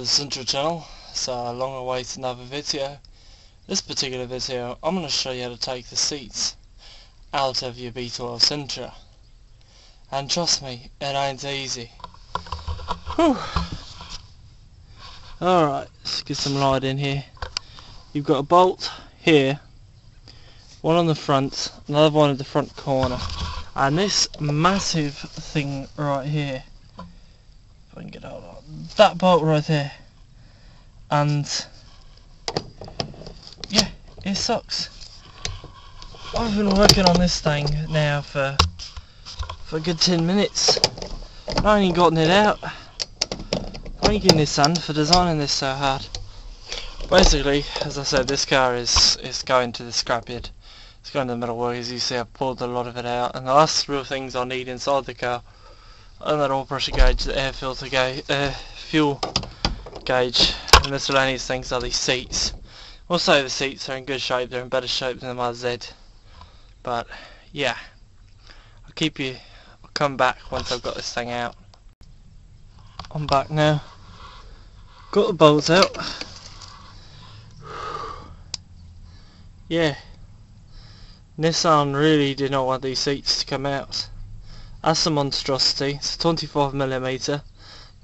the Central channel. It's a long awaited another video. This particular video I'm going to show you how to take the seats out of your B12 Sentra, and trust me, it ain't easy. Whew. Alright, let's get some light in here. You've got a bolt here, one on the front, another one at the front corner, and this massive thing right here, if I can get hold of that bolt right there. And yeah, it sucks. I've been working on this thing now for a good 10 minutes. I ain't gotten it out. Thank you, Nissan, for designing this so hard. Basically, as I said, this car is going to the scrapyard. It's going to the metal work. As you see, I've pulled a lot of it out, and the last real things I need inside the car are that oil pressure gauge, the air filter gauge, fuel gauge, and miscellaneous things are these seats. Also, the seats are in good shape. They're in better shape than my Z. But yeah, I'll come back once I've got this thing out. I'm back now. Got the bolts out. Yeah, Nissan really did not want these seats to come out. That's a monstrosity. It's 25mm.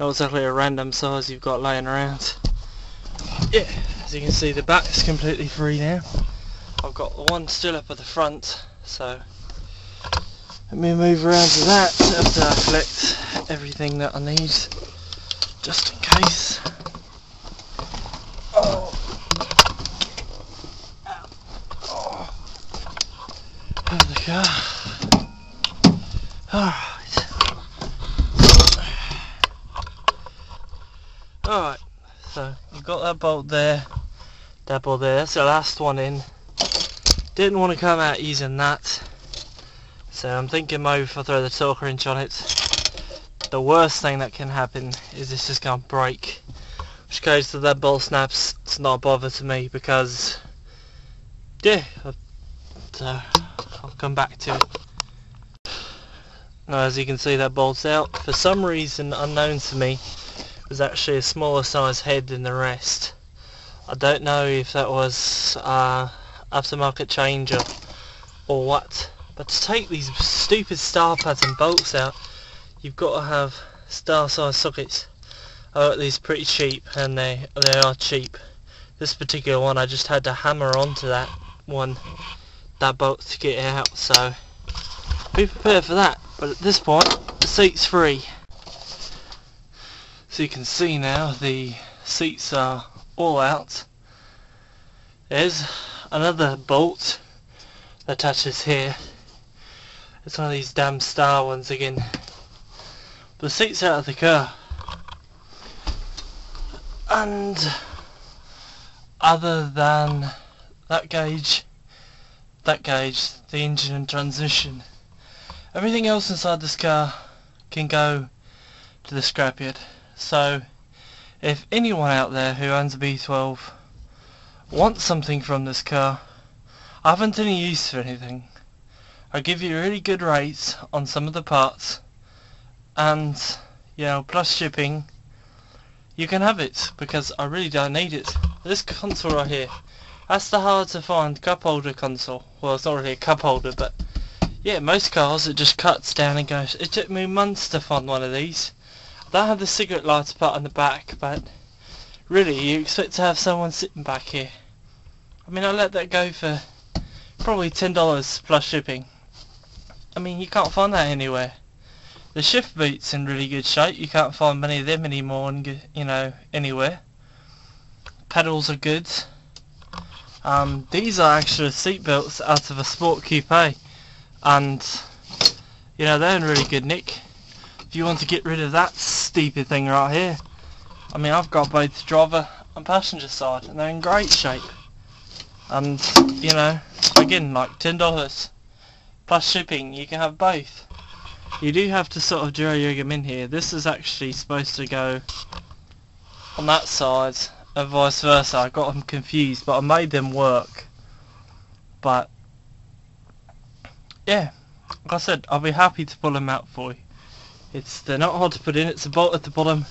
Not exactly a random size you've got laying around. Yeah, as you can see, the back is completely free now. I've got the one still up at the front, so let me move around to that after I collect everything that I need, just in case. Oh. Out of the car. Alright, so you've got that bolt there, that bolt there, that's the last one in. Didn't want to come out using that, so I'm thinking maybe if I throw the torque wrench on it, the worst thing that can happen is this just going to break. Which case, if that bolt snaps, it's not a bother to me, because yeah, I'll come back to it. Now, as you can see, that bolt's out. For some reason unknown to me, it was actually a smaller size head than the rest. I don't know if that was aftermarket change or what, but to take these stupid star pads and bolts out, you've got to have star size sockets. I got these pretty cheap, and they are cheap. This particular one, I just had to hammer onto that bolt to get it out, so be prepared for that. But at this point, the seat's free. So you can see now the seats are all out. There's another bolt that attaches here. It's one of these damn star ones again. But the seat's out of the car. And other than that gauge, the engine and transmission, everything else inside this car can go to the scrapyard. So if anyone out there who owns a B12 wants something from this car, I haven't any use for anything. I give you really good rates on some of the parts, and you know, plus shipping, you can have it, because I really don't need it. This console right here, that's the hard to find cup holder console. Well, it's not really a cup holder, but yeah, most cars it just cuts down and goes. It took me months to find one of these. I don't have the cigarette lighter part on the back, but really you expect to have someone sitting back here. I mean, I let that go for probably $10 plus shipping. I mean, you can't find that anywhere. The shift boot's in really good shape. You can't find many of them anymore, you know, anywhere. Pedals are good. These are actually seat belts out of a Sport Coupe, and you know, they're in really good nick. If you want to get rid of that stupid thing right here, I mean, I've got both driver and passenger side, and they're in great shape. And you know, again, like $10 plus shipping, you can have both. You do have to sort of jerry-rig them in here. This is actually supposed to go on that side and vice versa. I got them confused, but I made them work. But yeah, like I said, I'll be happy to pull them out for you. They're not hard to put in. It's a bolt at the bottom.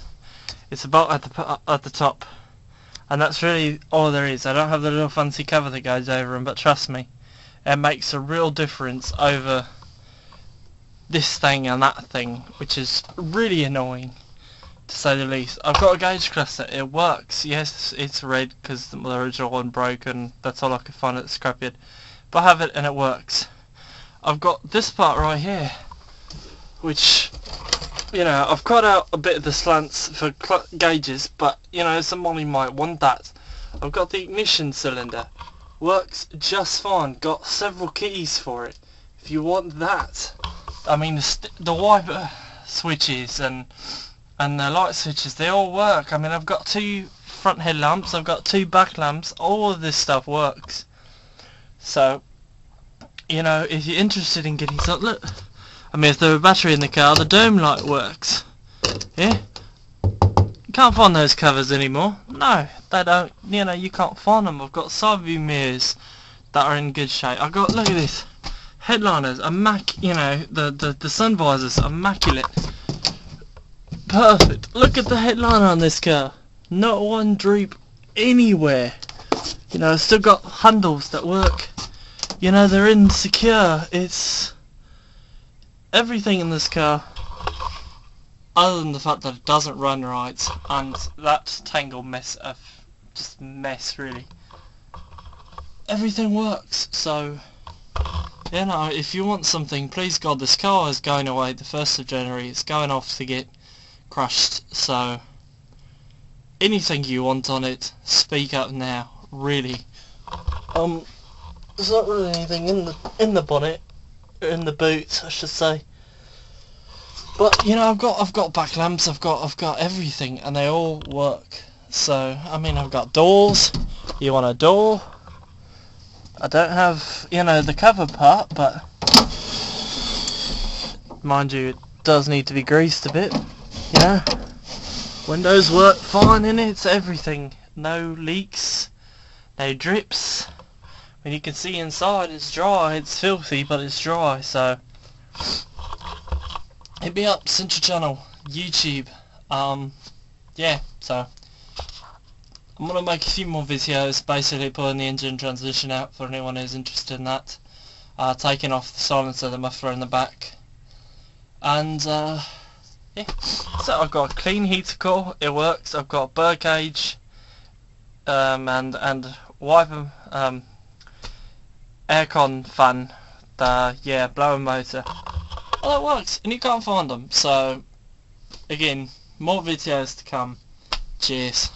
It's a bolt at the top, and that's really all there is. I don't have the little fancy cover that goes over them, but trust me, it makes a real difference over this thing and that thing, which is really annoying, to say the least. I've got a gauge cluster. It works. Yes, it's red because the original one broke, and that's all I could find at the scrapyard. But I have it and it works. I've got this part right here, which, you know, I've cut out a bit of the slants for gauges, but, you know, somebody might want that. I've got the ignition cylinder. Works just fine. Got several keys for it. If you want that. I mean, the wiper switches and the light switches, they all work. I mean, I've got 2 front headlamps, I've got 2 back lamps. All of this stuff works. So, you know, if you're interested in getting something, look. I mean, if there's a battery in the car, the dome light works. Yeah? You can't find those covers anymore. No, they don't. You know, you can't find them. I've got side view mirrors that are in good shape. I've got, look at this. Headliners, you know, the sun visors, immaculate. Perfect. Look at the headliner on this car. Not one droop anywhere. You know, it's still got handles that work. You know, they're insecure. It's everything in this car, other than the fact that it doesn't run right, and that tangle mess of just mess really. Everything works, so you know, if you want something, please God, this car is going away the 1st of January. It's going off to get crushed, so anything you want on it, speak up now, really. There's not really anything in the bonnet, or in the boot, I should say. But you know, I've got back lamps, I've got everything, and they all work. So I mean, I've got doors. You want a door? I don't have, you know, the cover part, but mind you, it does need to be greased a bit. You know, windows work fine in it. It's everything. No leaks, no drips. When you can see inside, it's dry. It's filthy, but it's dry. So hit me up, Central Channel, YouTube. Yeah. So I'm gonna make a few more videos, basically pulling the engine transition out for anyone who's interested in that. Taking off the silencer, the muffler in the back, and yeah. So I've got a clean heater core. It works. I've got a bird cage, and wiper, aircon fan, yeah, blower motor. Well, it works, and you can't find them. So again, more videos to come. Cheers.